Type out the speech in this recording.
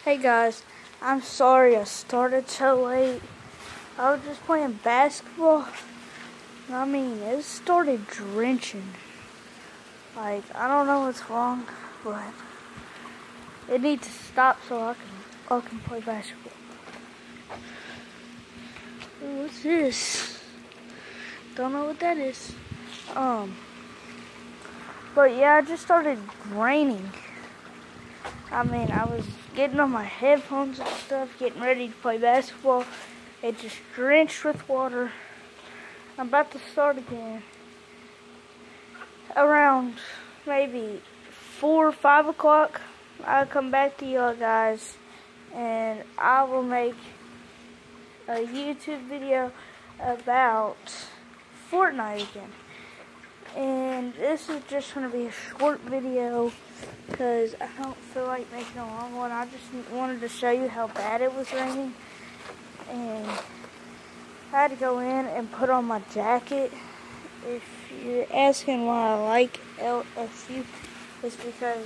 Hey guys, I'm sorry I started so late. I was just playing basketball. I mean, it started drenching. Like, I don't know what's wrong, but it needs to stop so I can play basketball. Ooh, what's this? Don't know what that is. But yeah, it just started raining. I mean, I was getting on my headphones and stuff, getting ready to play basketball. It just drenched with water. I'm about to start again. Around maybe 4 or 5 o'clock, I'll come back to y'all guys and I will make a YouTube video about Fortnite again. And this is just going to be a short video because I don't feel like making a long one. I just wanted to show you how bad it was raining. And I had to go in and put on my jacket. If you're asking why I like LSU, it's because